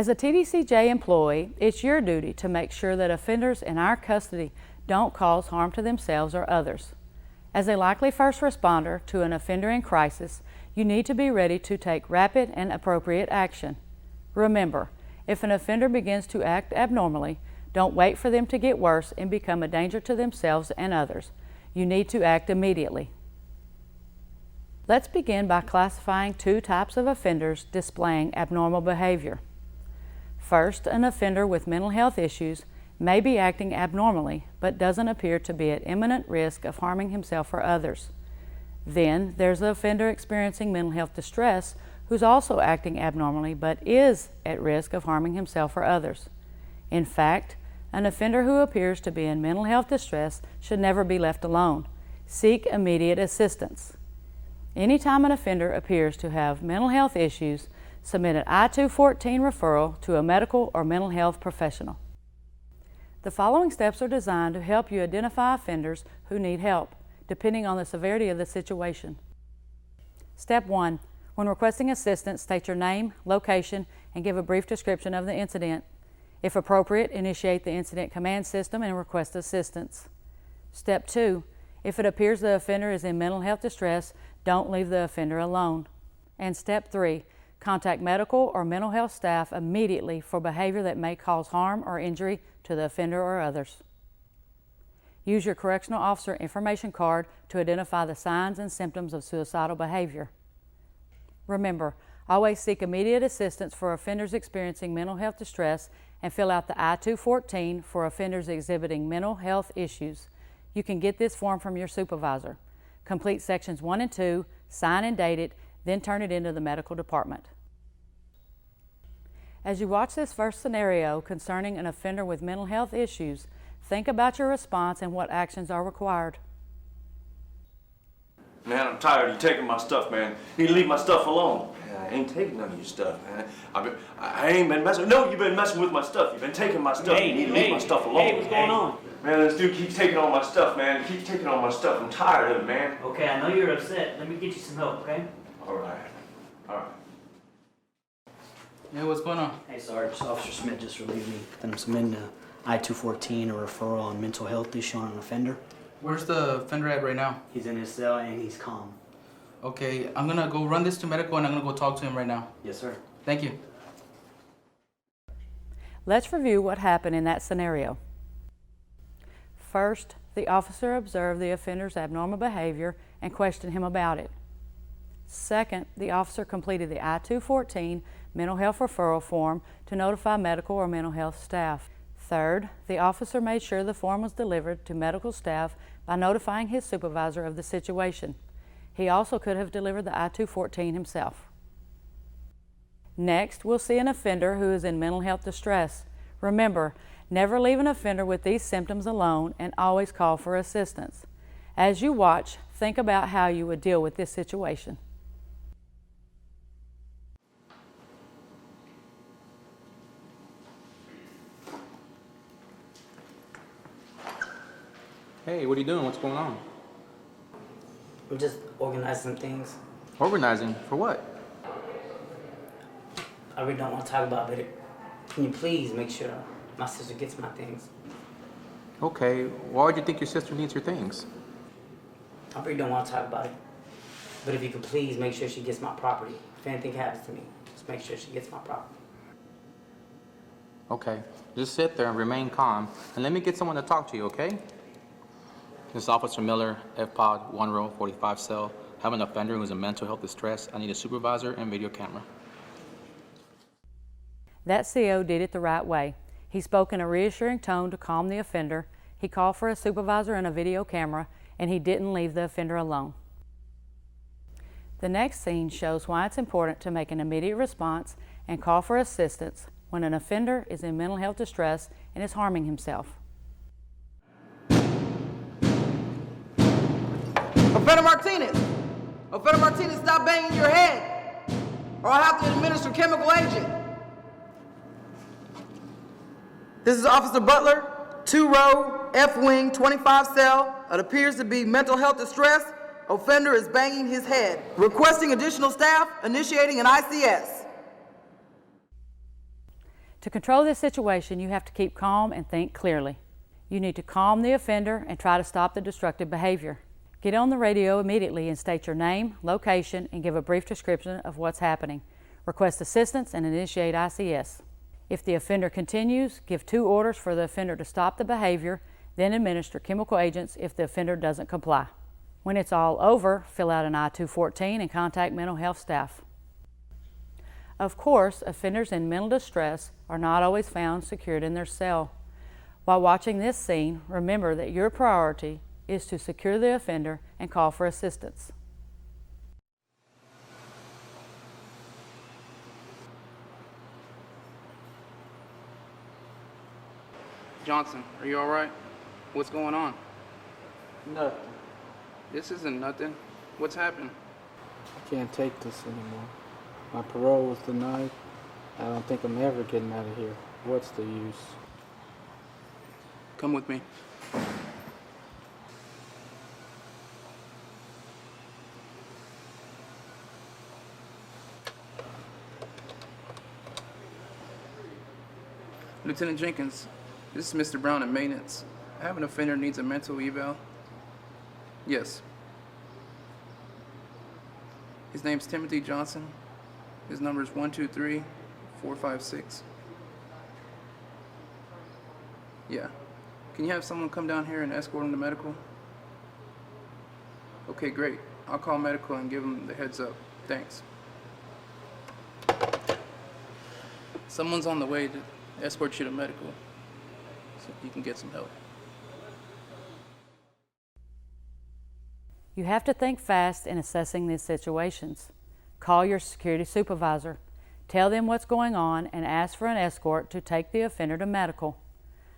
As a TDCJ employee, it's your duty to make sure that offenders in our custody don't cause harm to themselves or others. As a likely first responder to an offender in crisis, you need to be ready to take rapid and appropriate action. Remember, if an offender begins to act abnormally, don't wait for them to get worse and become a danger to themselves and others. You need to act immediately. Let's begin by classifying two types of offenders displaying abnormal behavior. First, an offender with mental health issues may be acting abnormally, but doesn't appear to be at imminent risk of harming himself or others. Then, there's the offender experiencing mental health distress who's also acting abnormally, but is at risk of harming himself or others. In fact, an offender who appears to be in mental health distress should never be left alone. Seek immediate assistance. Anytime an offender appears to have mental health issues, submit an I-214 referral to a medical or mental health professional. The following steps are designed to help you identify offenders who need help, depending on the severity of the situation. Step 1. When requesting assistance, state your name, location, and give a brief description of the incident. If appropriate, initiate the incident command system and request assistance. Step 2. If it appears the offender is in mental health distress, don't leave the offender alone. And Step 3. Contact medical or mental health staff immediately for behavior that may cause harm or injury to the offender or others. Use your correctional officer information card to identify the signs and symptoms of suicidal behavior. Remember, always seek immediate assistance for offenders experiencing mental health distress and fill out the I-214 for offenders exhibiting mental health issues. You can get this form from your supervisor. Complete sections 1 and 2, sign and date it, then turn it into the medical department. As you watch this first scenario concerning an offender with mental health issues, think about your response and what actions are required. Man, I'm tired of you taking my stuff, man. You need to leave my stuff alone. Man, I ain't taking none of your stuff, man. I ain't been messing. No, you've been messing with my stuff. You've been taking my stuff. You need to leave my stuff alone. Hey, what's going on? Man, this dude keeps taking all my stuff, man. He keeps taking all my stuff. I'm tired of it, man. Okay, I know you're upset. Let me get you some help, okay? All right. All right. Yeah, what's going on? Hey, Sarge. Officer Smith just relieved me that I'm submitting a I-214, a referral on mental health issue on an offender. Where's the offender at right now? He's in his cell and he's calm. Okay, I'm gonna go run this to medical and I'm gonna go talk to him right now. Yes, sir. Thank you. Let's review what happened in that scenario. First, the officer observed the offender's abnormal behavior and questioned him about it. Second, the officer completed the I-214 mental health referral form to notify medical or mental health staff. Third, the officer made sure the form was delivered to medical staff by notifying his supervisor of the situation. He also could have delivered the I-214 himself. Next, we'll see an offender who is in mental health distress. Remember, never leave an offender with these symptoms alone and always call for assistance. As you watch, think about how you would deal with this situation. Hey, what are you doing? What's going on? We're just organizing some things. Organizing? For what? I really don't want to talk about it, but can you please make sure my sister gets my things? Okay, why would you think your sister needs your things? I really don't want to talk about it. But if you could please make sure she gets my property. If anything happens to me, just make sure she gets my property. Okay, just sit there and remain calm, and let me get someone to talk to you, okay? This is Officer Miller, F-Pod, 1 row, 45 cell. Have an offender who's in mental health distress. I need a supervisor and video camera. That CO did it the right way. He spoke in a reassuring tone to calm the offender, he called for a supervisor and a video camera, and he didn't leave the offender alone. The next scene shows why it's important to make an immediate response and call for assistance when an offender is in mental health distress and is harming himself. Offender Martinez! Offender Martinez, stop banging your head, or I'll have to administer chemical agent. This is Officer Butler, 2 row, F wing, 25 cell. It appears to be mental health distress. Offender is banging his head. Requesting additional staff, initiating an ICS. To control this situation, you have to keep calm and think clearly. You need to calm the offender and try to stop the destructive behavior. Get on the radio immediately and state your name, location, and give a brief description of what's happening. Request assistance and initiate ICS. If the offender continues, give 2 orders for the offender to stop the behavior, then administer chemical agents if the offender doesn't comply. When it's all over, fill out an I-214 and contact mental health staff. Of course, offenders in mental distress are not always found secured in their cell. While watching this scene, remember that your priority is to secure the offender and call for assistance. Johnson, are you all right? What's going on? Nothing. This isn't nothing. What's happened? I can't take this anymore. My parole was denied. I don't think I'm ever getting out of here. What's the use? Come with me. Lieutenant Jenkins, this is Mr. Brown in maintenance. I have an offender who needs a mental eval. Yes. His name's Timothy Johnson. His number is 123456. Yeah. Can you have someone come down here and escort him to medical? Okay, great. I'll call medical and give him the heads up. Thanks. Someone's on the way to escort you to medical so you can get some help. You have to think fast in assessing these situations. Call your security supervisor. Tell them what's going on and ask for an escort to take the offender to medical.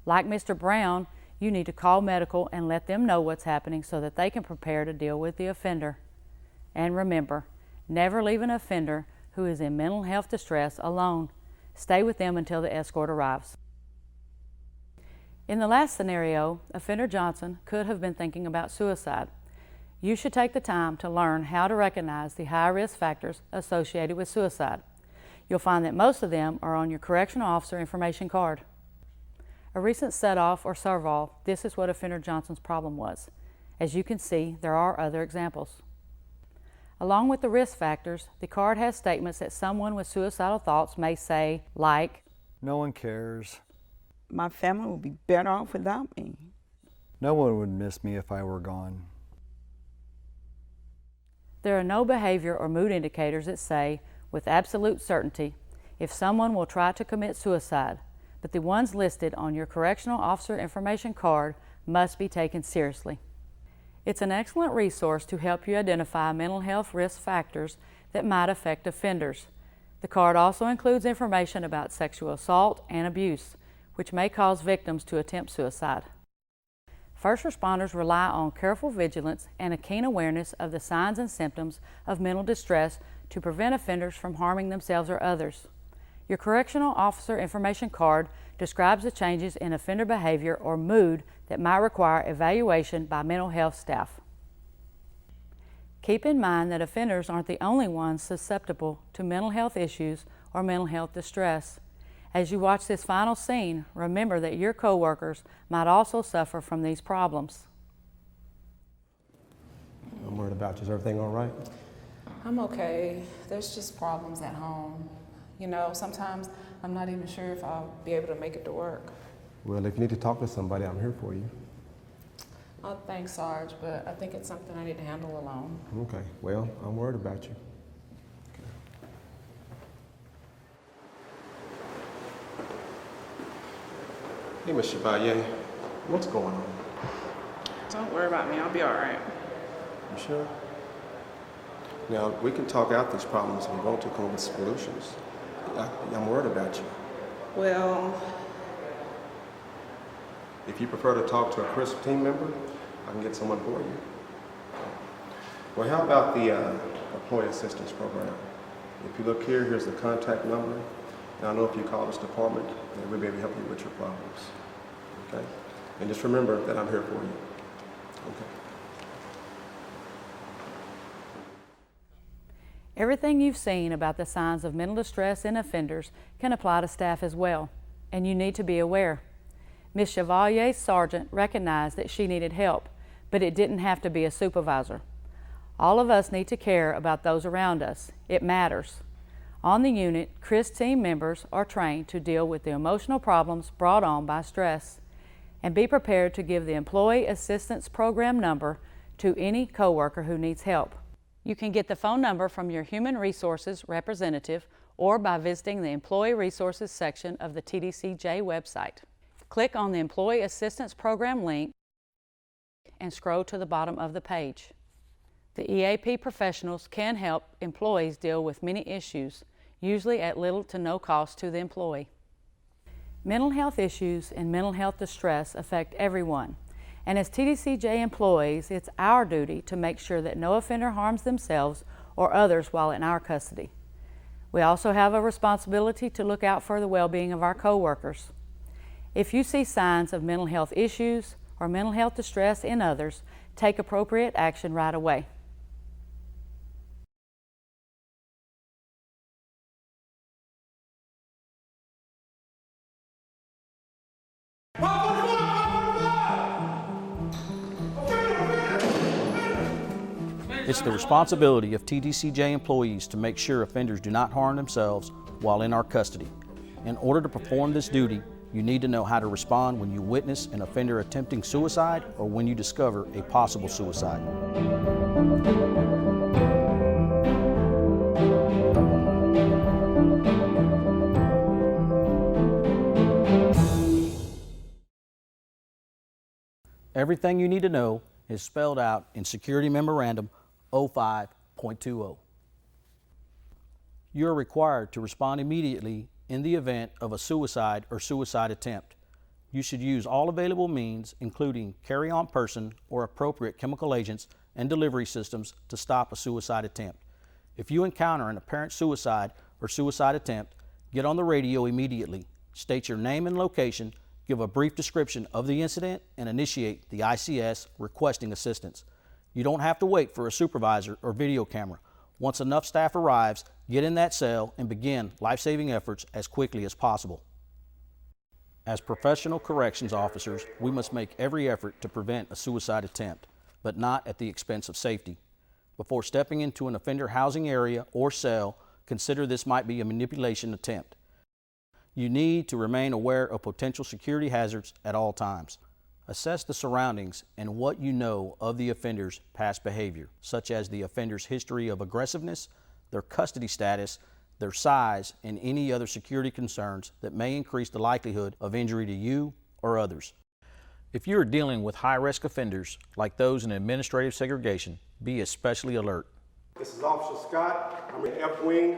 Like Mr. Brown, you need to call medical and let them know what's happening so that they can prepare to deal with the offender. And remember, never leave an offender who is in mental health distress alone. Stay with them until the escort arrives. In the last scenario, offender Johnson could have been thinking about suicide. You should take the time to learn how to recognize the high-risk factors associated with suicide. You'll find that most of them are on your correctional officer information card. A recent set-off or serve-off, this is what offender Johnson's problem was. As you can see, there are other examples. Along with the risk factors, the card has statements that someone with suicidal thoughts may say, like, "No one cares. My family would be better off without me. No one would miss me if I were gone." There are no behavior or mood indicators that say, with absolute certainty, if someone will try to commit suicide, but the ones listed on your correctional officer information card must be taken seriously. It's an excellent resource to help you identify mental health risk factors that might affect offenders. The card also includes information about sexual assault and abuse, which may cause victims to attempt suicide. First responders rely on careful vigilance and a keen awareness of the signs and symptoms of mental distress to prevent offenders from harming themselves or others. Your correctional officer information card describes the changes in offender behavior or mood that might require evaluation by mental health staff. Keep in mind that offenders aren't the only ones susceptible to mental health issues or mental health distress. As you watch this final scene, remember that your coworkers might also suffer from these problems. I'm worried about you. Is everything all right? I'm okay. There's just problems at home. You know, sometimes I'm not even sure if I'll be able to make it to work. Well, if you need to talk to somebody, I'm here for you. Oh, thanks, Sarge, but I think it's something I need to handle alone. Okay. Well, I'm worried about you. Hey, Ms. Chevalier, what's going on? Don't worry about me. I'll be all right. You sure? Now, we can talk out these problems if we want to come up with solutions. I'm worried about you. Well, If you prefer to talk to a CRISP team member, I can get someone for you. Well, how about the Employee Assistance Program? If you look here, here's the contact number. And I know if you call this department, then we'll be able to help you with your problems. Okay? And just remember that I'm here for you. Okay. Everything you've seen about the signs of mental distress in offenders can apply to staff as well. and you need to be aware. Ms. Chevalier's sergeant recognized that she needed help, but it didn't have to be a supervisor. All of us need to care about those around us. It matters. On the unit, CRIS team members are trained to deal with the emotional problems brought on by stress, and be prepared to give the Employee Assistance Program number to any coworker who needs help. You can get the phone number from your Human Resources representative or by visiting the Employee Resources section of the TDCJ website. Click on the Employee Assistance Program link and scroll to the bottom of the page. The EAP professionals can help employees deal with many issues, usually at little to no cost to the employee. Mental health issues and mental health distress affect everyone, and as TDCJ employees, it's our duty to make sure that no offender harms themselves or others while in our custody. We also have a responsibility to look out for the well-being of our coworkers. If you see signs of mental health issues or mental health distress in others, take appropriate action right away. It's the responsibility of TDCJ employees to make sure offenders do not harm themselves while in our custody. In order to perform this duty, you need to know how to respond when you witness an offender attempting suicide or when you discover a possible suicide. Everything you need to know is spelled out in Security Memorandum 05.20. You are required to respond immediately in the event of a suicide or suicide attempt. You should use all available means, including carry-on person or appropriate chemical agents and delivery systems to stop a suicide attempt. If you encounter an apparent suicide or suicide attempt, get on the radio immediately, state your name and location, give a brief description of the incident, and initiate the ICS requesting assistance. You don't have to wait for a supervisor or video camera. Once enough staff arrives, get in that cell and begin life-saving efforts as quickly as possible. As professional corrections officers, we must make every effort to prevent a suicide attempt, but not at the expense of safety. Before stepping into an offender housing area or cell, consider this might be a manipulation attempt. You need to remain aware of potential security hazards at all times. Assess the surroundings and what you know of the offender's past behavior, such as the offender's history of aggressiveness, their custody status, their size, and any other security concerns that may increase the likelihood of injury to you or others. If you are dealing with high-risk offenders, like those in administrative segregation, be especially alert. This is Officer Scott. I'm in F-Wing,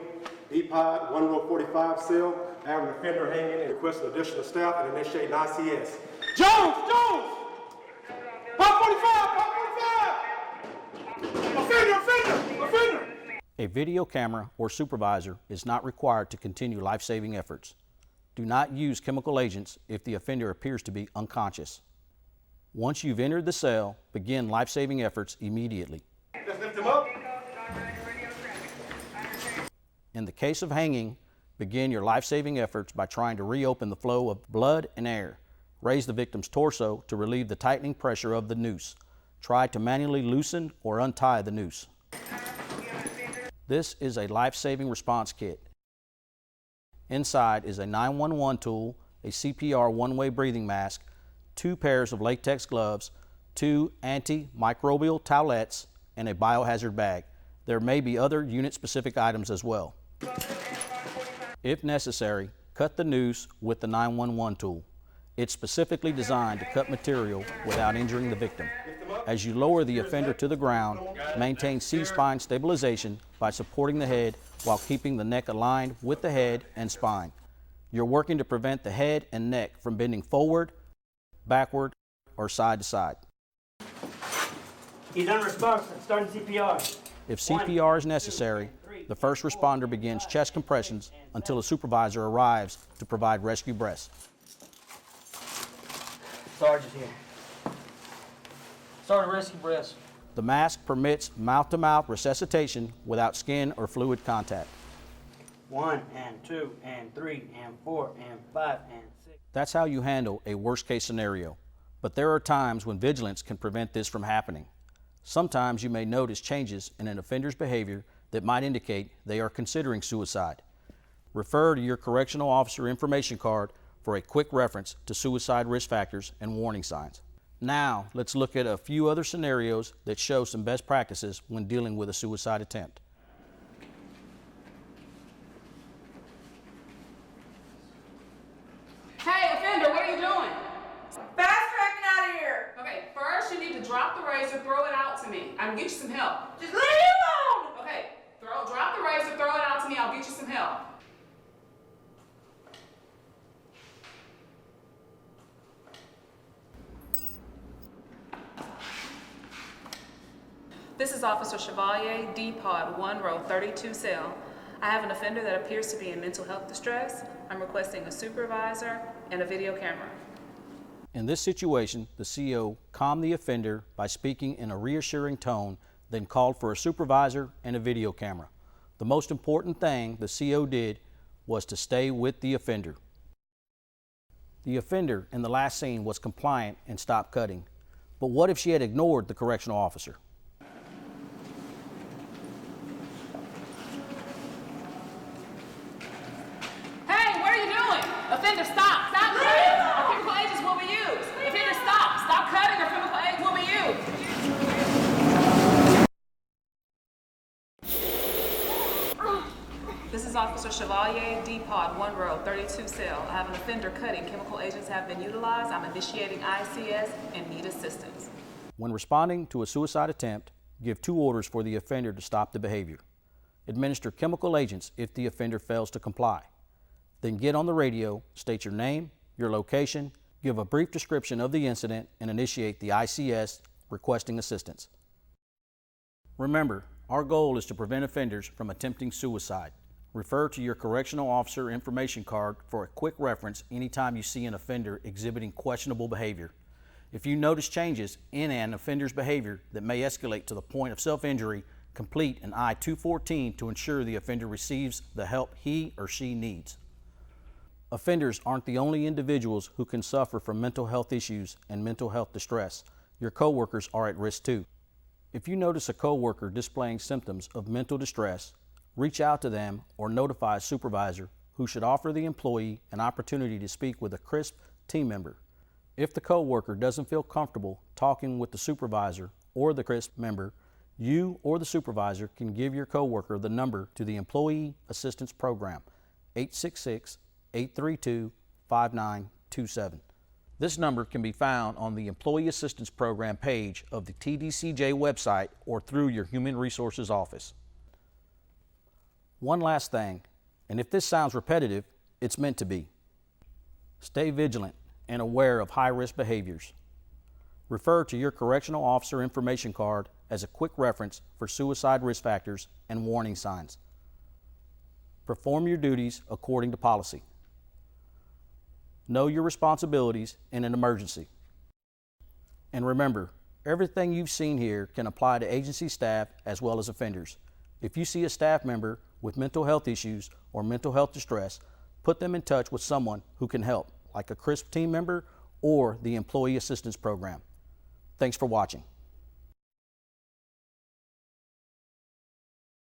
B-Pod, 1 row 45 cell. I have an offender hanging and requesting additional staff and initiate an ICS. Jones! 545! Offender! A video camera or supervisor is not required to continue life-saving efforts. Do not use chemical agents if the offender appears to be unconscious. Once you've entered the cell, begin life-saving efforts immediately. Let's lift him up. In the case of hanging, begin your life-saving efforts by trying to reopen the flow of blood and air. Raise the victim's torso to relieve the tightening pressure of the noose. Try to manually loosen or untie the noose. This is a life-saving response kit. Inside is a 911 tool, a CPR one-way breathing mask, 2 pairs of latex gloves, 2 antimicrobial towelettes, and a biohazard bag. There may be other unit-specific items as well. If necessary, cut the noose with the 911 tool. It's specifically designed to cut material without injuring the victim. As you lower the offender to the ground, maintain C-spine stabilization by supporting the head while keeping the neck aligned with the head and spine. You're working to prevent the head and neck from bending forward, backward, or side to side. He's unresponsive. Starting CPR. If CPR is necessary, the first responder begins chest compressions until a supervisor arrives to provide rescue breaths. Sergeant here. Sergeant, rescue breaths. The mask permits mouth-to-mouth resuscitation without skin or fluid contact. 1 and 2 and 3 and 4 and 5 and 6. That's how you handle a worst-case scenario. But there are times when vigilance can prevent this from happening. Sometimes you may notice changes in an offender's behavior that might indicate they are considering suicide. Refer to your correctional officer information card for a quick reference to suicide risk factors and warning signs. Now, let's look at a few other scenarios that show some best practices when dealing with a suicide attempt. Hey, offender, what are you doing? Fast tracking out of here. Okay, first you need to drop the razor, throw it out to me. I can get you some help. Just leave me alone. Okay, drop the razor, throw it out to me, I'll get you some help. This is Officer Chevalier, D-Pod 1 row 32 cell. I have an offender that appears to be in mental health distress. I'm requesting a supervisor and a video camera. In this situation, the CO calmed the offender by speaking in a reassuring tone, then called for a supervisor and a video camera. The most important thing the CO did was to stay with the offender. The offender in the last scene was compliant and stopped cutting. But what if she had ignored the correctional officer? Hey, what are you doing? Offender, stop! Stop cutting! Or chemical agents will be used. Offender, stop! Stop cutting or chemical agents will be used. This is Officer Chevalier, D-Pod 1 row 32 cell. I have an offender cutting. Chemical agents have been utilized. I'm initiating ICS and need assistance. When responding to a suicide attempt, give 2 orders for the offender to stop the behavior. Administer chemical agents if the offender fails to comply. Then get on the radio, state your name, your location, give a brief description of the incident, and initiate the ICS requesting assistance. Remember, our goal is to prevent offenders from attempting suicide. Refer to your correctional officer information card for a quick reference anytime you see an offender exhibiting questionable behavior. If you notice changes in an offender's behavior that may escalate to the point of self-injury, complete an I-214 to ensure the offender receives the help he or she needs. Offenders aren't the only individuals who can suffer from mental health issues and mental health distress. Your coworkers are at risk too. If you notice a coworker displaying symptoms of mental distress, reach out to them or notify a supervisor who should offer the employee an opportunity to speak with a CRISP team member. If the coworker doesn't feel comfortable talking with the supervisor or the CRISP member, you or the supervisor can give your coworker the number to the Employee Assistance Program, 866-832-5927. This number can be found on the Employee Assistance Program page of the TDCJ website or through your Human Resources office. One last thing, and if this sounds repetitive, it's meant to be. Stay vigilant and aware of high-risk behaviors. Refer to your correctional officer information card as a quick reference for suicide risk factors and warning signs. Perform your duties according to policy. Know your responsibilities in an emergency. And remember, everything you've seen here can apply to agency staff as well as offenders. If you see a staff member with mental health issues or mental health distress, put them in touch with someone who can help, like a CRISP team member or the Employee Assistance Program. Thanks for watching.